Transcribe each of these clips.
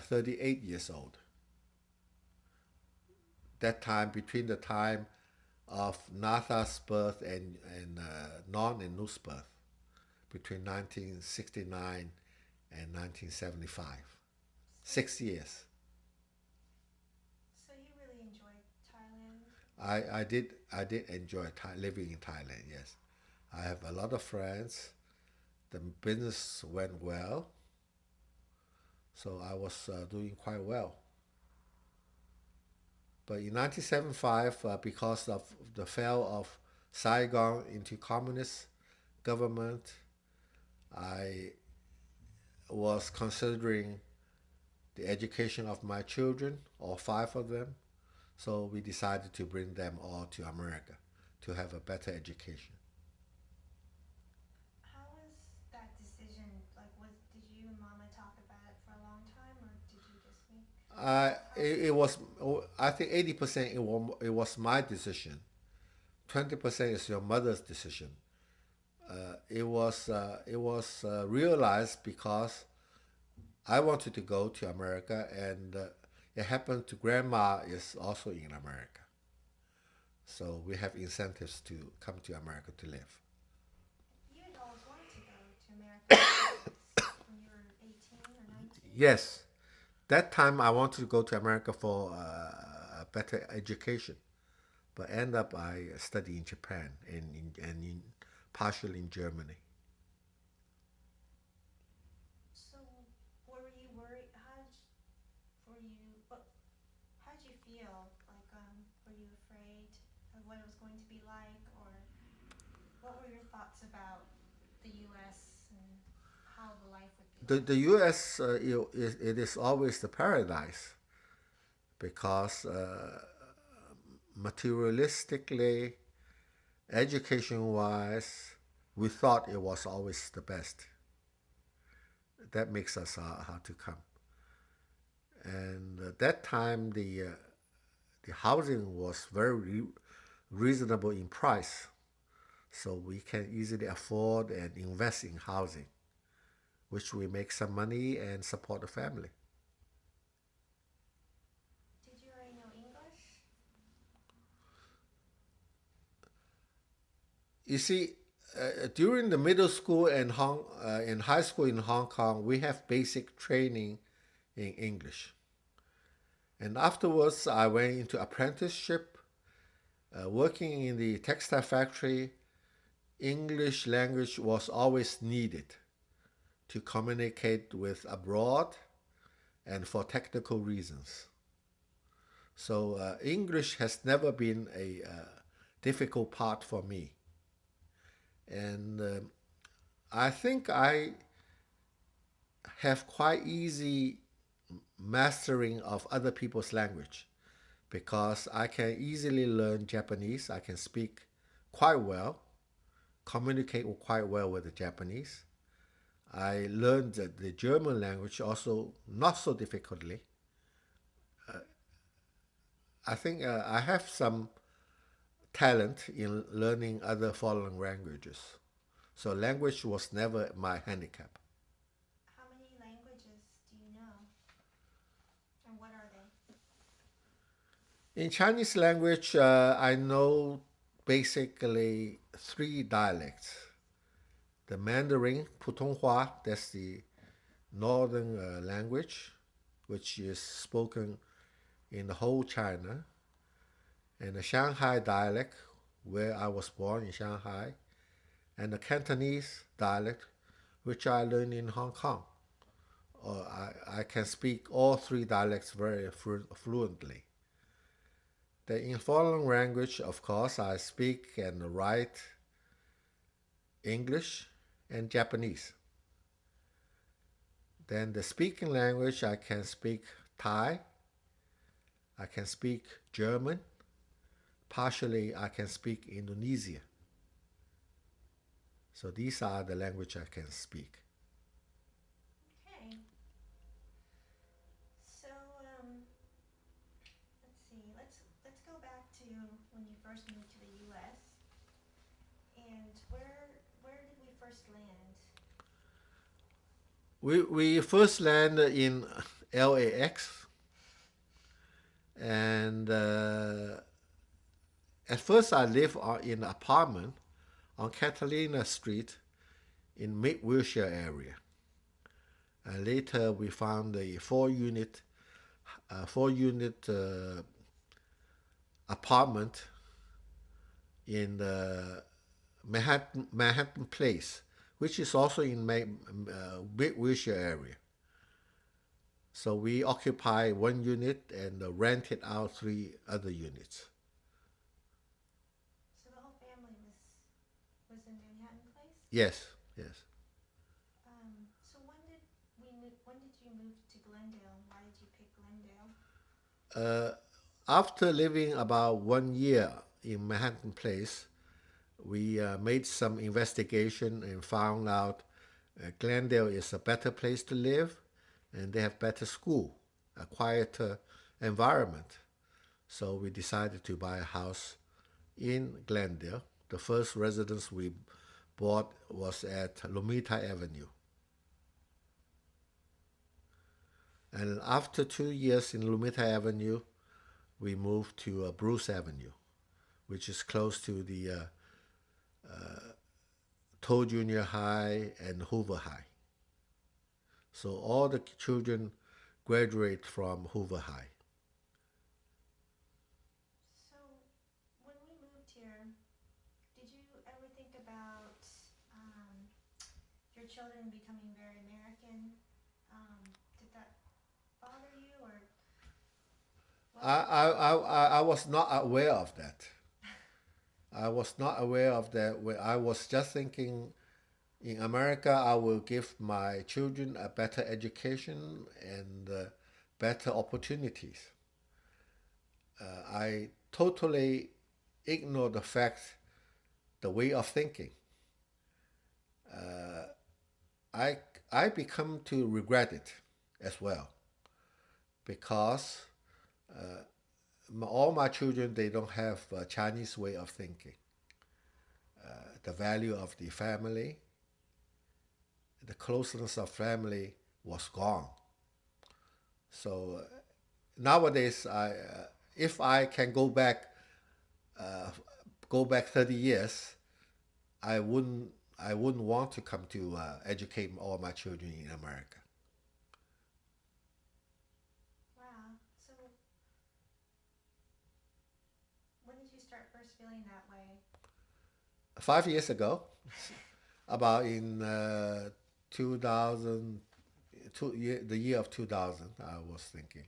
38 years old. That time, between the time of Natha's birth and Non and Nu's birth, between 1969 and 1975. So, 6 years. so you really enjoyed Thailand? I did enjoy living in Thailand. Yes, I have a lot of friends. The business went well, so I was doing quite well. But in 1975, because of the fall of Saigon into communist government, I was considering the education of my children, all five of them. So we decided to bring them all to America to have a better education. How was that decision? Like, did you and Mama talk about it for a long time, or did you just make? It was, I think 80% it was my decision. 20% is your mother's decision. It was realized because I wanted to go to America, and it happened to grandma is also in America. So we have incentives to come to America to live. You had always wanted to go to America anyways, when you were 18 or 19? Yes, that time I wanted to go to America for a better education, but end up I study in Japan and partially in Germany. So, were you worried? Were you, what, how did you feel? Like, were you afraid of what it was going to be like, or what were your thoughts about the U.S. and how the life would be The like? U.S. It is always the paradise because materialistically, education wise, we thought it was always the best. That makes us how to come. And at that time, the housing was very reasonable in price, so we can easily afford and invest in housing, which we make some money and support the family. Did you already know English? You see, during the middle school and in high school in Hong Kong, we have basic training in English. And afterwards, I went into apprenticeship, working in the textile factory. English language was always needed to communicate with abroad and for technical reasons. So English has never been a difficult part for me, and I think I have quite easy mastering of other people's language because I can easily learn Japanese. I can speak quite well, communicate quite well with the Japanese. I learned the German language also not so difficultly. I think I have some talent in learning other foreign languages. So language was never my handicap. How many languages do you know, and what are they? In Chinese language, I know basically three dialects. The Mandarin, 普通话, that's the northern language, which is spoken in the whole China, and the Shanghai dialect, where I was born in Shanghai, and the Cantonese dialect, which I learned in Hong Kong. I can speak all three dialects very fluently. In foreign language, of course, I speak and write English and Japanese. Then the speaking language, I can speak Thai, I can speak German, partially I can speak Indonesian. So these are the language I can speak. Okay. So, let's see. Let's go back to when you first moved to the U.S. and where did we first land? We first landed in LAX, and at first I lived in an apartment on Catalina Street in Mid Wilshire area. And later we found a four unit apartment in the Manhattan Place, which is also in Mid Wilshire area. So we occupy one unit and rented out three other units. So the whole family was in Manhattan Place. Yes, yes. So when did you move to Glendale? Why did you pick Glendale? Uh, After living about 1 year in Manhattan Place, we made some investigation and found out Glendale is a better place to live, and they have better school, a quieter environment. So we decided to buy a house in Glendale. The first residence we bought was at Lomita Avenue. And after 2 years in Lomita Avenue, we moved to Bruce Avenue, which is close to the Toll Junior High and Hoover High. So all the children graduate from Hoover High. So when we moved here, did you ever think about um, your children becoming very American? Did that bother you, or what? I was not aware of that. I was not aware of that. I was just thinking in America, I will give my children a better education and better opportunities. I totally ignore the fact, the way of thinking. I I become to regret it as well because all my children they don't have a Chinese way of thinking. The value of the family, the closeness of family was gone. So nowadays, if I can uh, go back 30 years, I wouldn't I wouldn't want to come to educate all my children in America. Wow. So when did you start first feeling that way? 5 years ago, about in 2000, the year of 2000, I was thinking,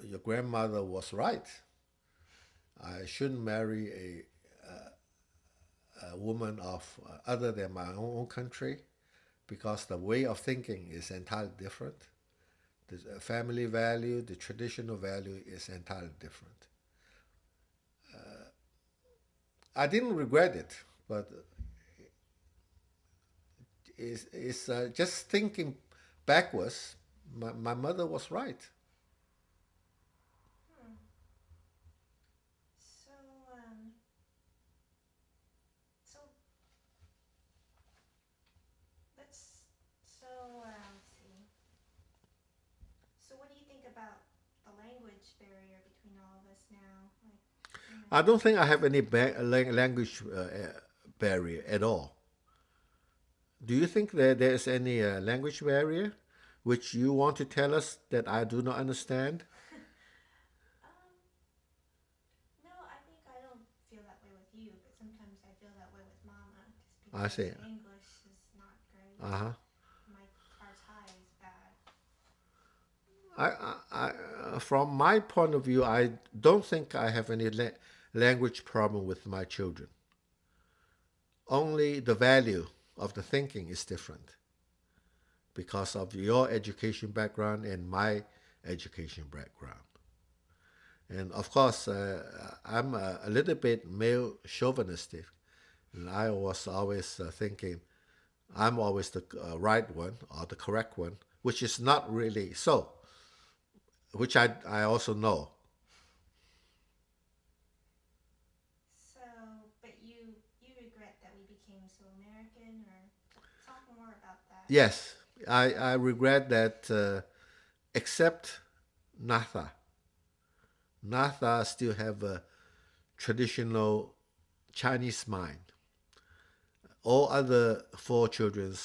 your grandmother was right. I shouldn't marry a woman of other than my own country because the way of thinking is entirely different. The family value, the traditional value is entirely different. I didn't regret it, but it's just thinking backwards. My mother was right. Hmm. So so let's let's see. So what do you think about the language barrier between all of us now? Like, you know. I don't think I have any language barrier at all. Do you think that there is any language barrier which you want to tell us that I do not understand? um, no, I think I don't feel that way with you, but sometimes I feel that way with Mama, just I because say, English is not great. uh huh. My our Thai is bad. From my point of view, I don't think I have any language problem with my children. Only the value of the thinking is different because of your education background and my education background. And of course, I'm a little bit male chauvinistic, and I was always thinking I'm always the right one or the correct one, which is not really so, which I also know. So, but you regret that we became so American, or talk more about that. Yes, I regret that except Natha. Natha still have a traditional Chinese mind. All other four children